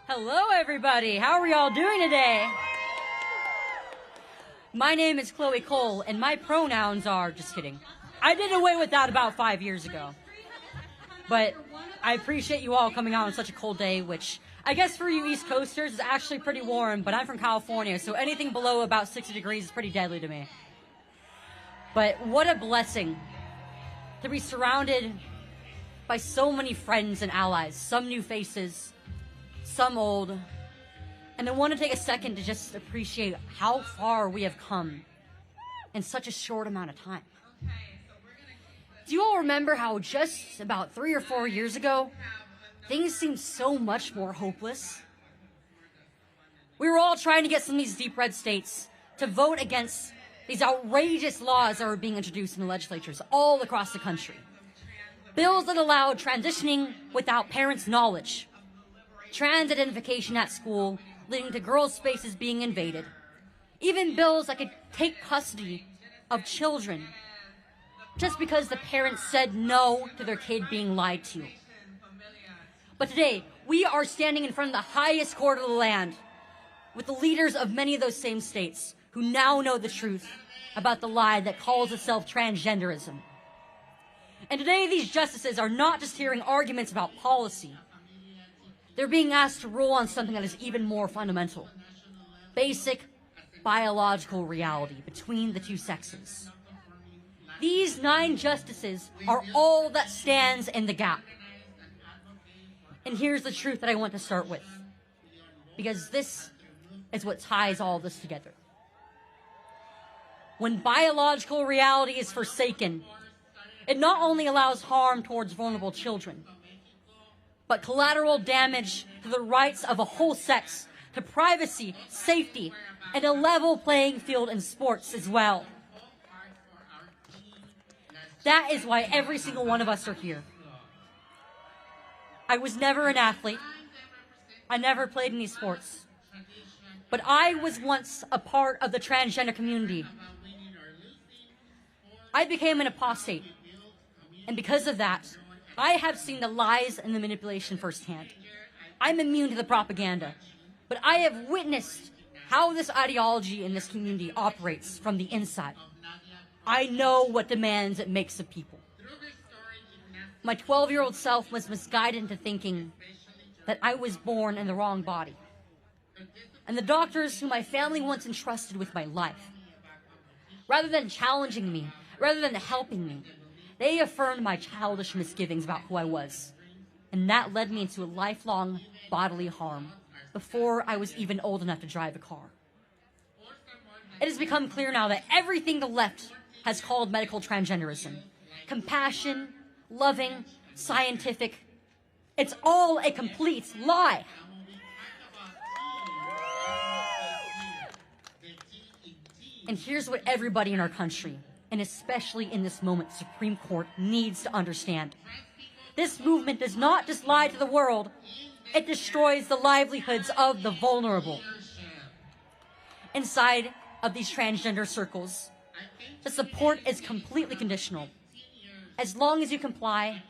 Hello, everybody. How are y'all doing today? My name is Chloe Cole, and my pronouns are... Just kidding. I did away with that about 5 years ago. But I appreciate you all coming out on such a cold day, which I guess for you East Coasters is actually pretty warm, but I'm from California, so anything below about 60 degrees is pretty deadly to me. But what a blessing to be surrounded by so many friends and allies, some new faces, some old, and I want to take a second to just appreciate how far we have come in such a short amount of time. Do you all remember how just about 3 or 4 years ago, things seemed so much more hopeless? We were all trying to get some of these deep red states to vote against these outrageous laws that were being introduced in the legislatures all across the country. Bills that allowed transitioning without parents' knowledge, trans identification at school, leading to girls' spaces being invaded, even bills that could take custody of children just because the parents said no to their kid being lied to. But today, we are standing in front of the highest court of the land with the leaders of many of those same states who now know the truth about the lie that calls itself transgenderism. And today, these justices are not just hearing arguments about policy. They're being asked to rule on something that is even more fundamental: basic biological reality between the two sexes. These 9 justices are all that stands in the gap. And here's the truth that I want to start with, because this is what ties all this together. When biological reality is forsaken, it not only allows harm towards vulnerable children, but collateral damage to the rights of a whole sex, to privacy, safety, and a level playing field in sports as well. That is why every single one of us are here. I was never an athlete. I never played any sports. But I was once a part of the transgender community. I became an apostate. And because of that, I have seen the lies and the manipulation firsthand. I'm immune to the propaganda, but I have witnessed how this ideology in this community operates from the inside. I know what demands it makes of people. My 12-year-old self was misguided into thinking that I was born in the wrong body. And the doctors who my family once entrusted with my life, rather than challenging me, rather than helping me, they affirmed my childish misgivings about who I was. And that led me into a lifelong bodily harm before I was even old enough to drive a car. It has become clear now that everything the left has called medical transgenderism, compassion, loving, scientific, it's all a complete lie. And here's what everybody in our country, and especially in this moment, the Supreme Court needs to understand. This movement does not just lie to the world, it destroys the livelihoods of the vulnerable. Inside of these transgender circles, the support is completely conditional. As long as you comply,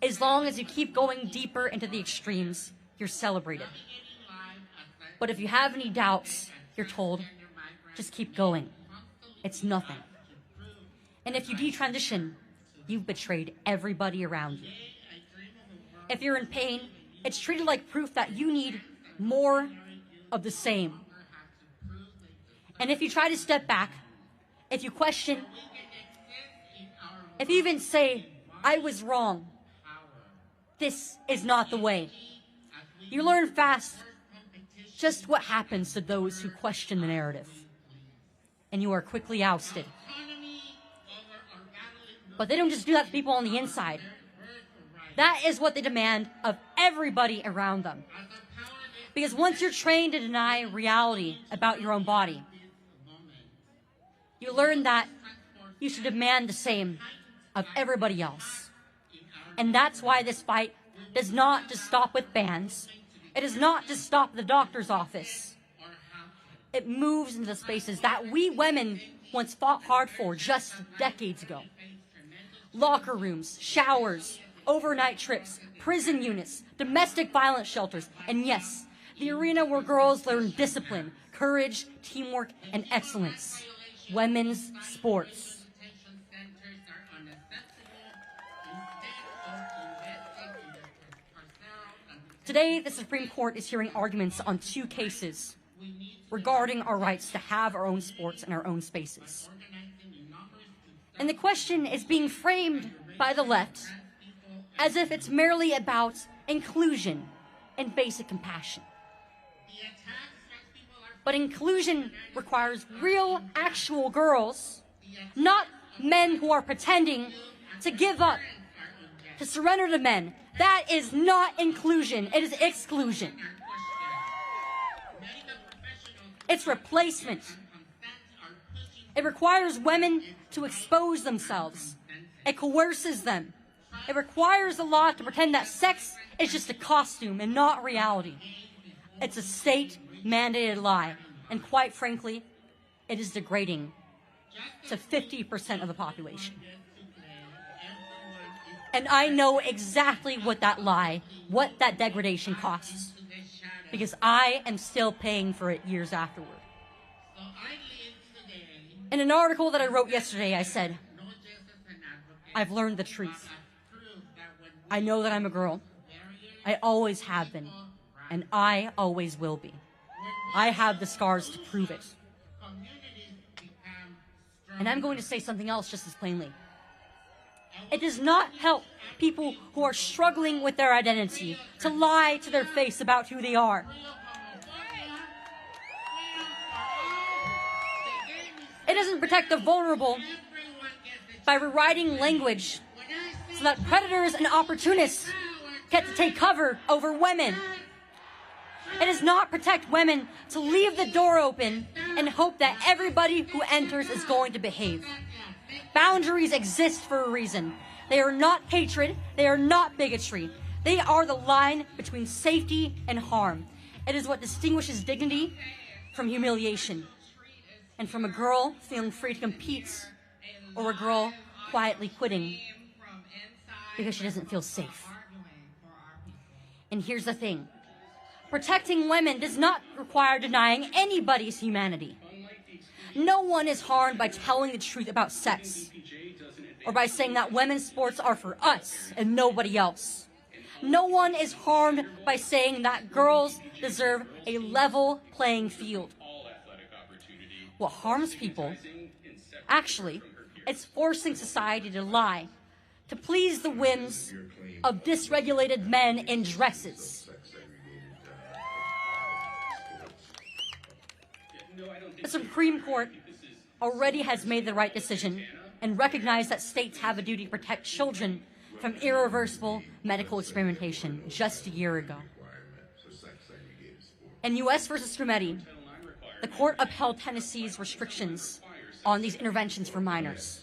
as long as you keep going deeper into the extremes, you're celebrated. But if you have any doubts, you're told, just keep going. It's nothing. And if you detransition, you've betrayed everybody around you. If you're in pain, it's treated like proof that you need more of the same. And if you try to step back, if you question, if you even say, I was wrong, this is not the way, you learn fast just what happens to those who question the narrative. And you are quickly ousted. But they don't just do that to people on the inside. That is what they demand of everybody around them. Because once you're trained to deny reality about your own body, you learn that you should demand the same of everybody else. And that's why this fight does not just stop with bans. It does not just stop at the doctor's office. It moves into the spaces that we women once fought hard for just decades ago. Locker rooms, showers, overnight trips, prison units, domestic violence shelters, and yes, the arena where girls learn discipline, courage, teamwork, and excellence. Women's sports. Today, the Supreme Court is hearing arguments on 2 cases regarding our rights to have our own sports and our own spaces. And the question is being framed by the left as if it's merely about inclusion and basic compassion. But inclusion requires real, actual girls, not men who are pretending to give up, to surrender to men. That is not inclusion, it is exclusion. It's replacement. It requires women to expose themselves. It coerces them. It requires the law to pretend that sex is just a costume and not reality. It's a state-mandated lie, and quite frankly, it is degrading to 50% of the population. And I know exactly what that lie, what that degradation costs, because I am still paying for it years afterward. In an article that I wrote yesterday, I said, I've learned the truth. I know that I'm a girl. I always have been, and I always will be. I have the scars to prove it. And I'm going to say something else just as plainly. It does not help people who are struggling with their identity to lie to their face about who they are. It doesn't protect the vulnerable by rewriting language so that predators and opportunists get to take cover over women. It does not protect women to leave the door open and hope that everybody who enters is going to behave. Boundaries exist for a reason. They are not hatred. They are not bigotry. They are the line between safety and harm. It is what distinguishes dignity from humiliation, and from a girl feeling free to compete, or a girl quietly quitting because she doesn't feel safe. And here's the thing. Protecting women does not require denying anybody's humanity. No one is harmed by telling the truth about sex, or by saying that women's sports are for us and nobody else. No one is harmed by saying that girls deserve a level playing field. What harms people, actually, it's forcing society to lie, to please the whims of dysregulated men in dresses. The Supreme Court already has made the right decision and recognized that states have a duty to protect children from irreversible medical experimentation just a year ago. In U.S. v. Scrumetti, the court upheld Tennessee's restrictions on these interventions for minors.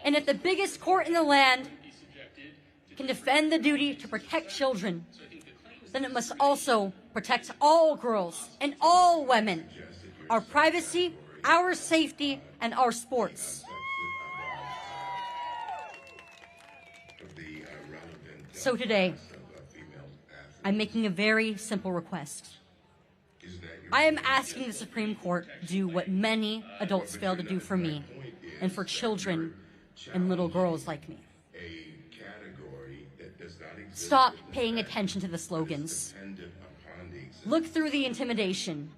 And if the biggest court in the land can defend the duty to protect children, then it must also protect all girls and all women, our privacy, our safety, and our sports. So today, I'm making a very simple request. I am asking the Supreme Court to do what many adults fail to do for me and for children and little girls like me. Stop paying attention to the slogans. Look through the intimidation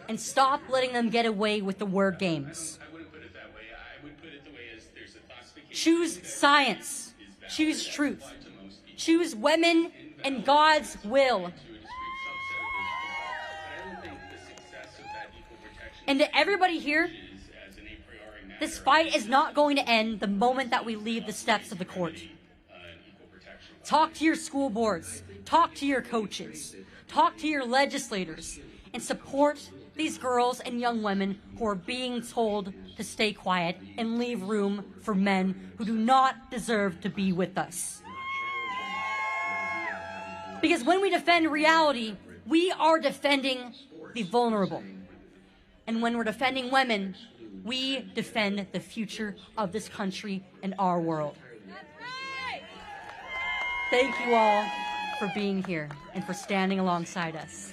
and stop letting them get away with the word games. I wouldn't put it that way. I would put it the way as there's a classification. Choose science. Choose truth. Choose women and God's will. And to everybody here, this fight is not going to end the moment that we leave the steps of the court. Talk to your school boards. Talk to your coaches. Talk to your legislators. And support these girls and young women who are being told to stay quiet and leave room for men who do not deserve to be with us. Because when we defend reality, we are defending the vulnerable. And when we're defending women, we defend the future of this country and our world. Thank you all for being here and for standing alongside us.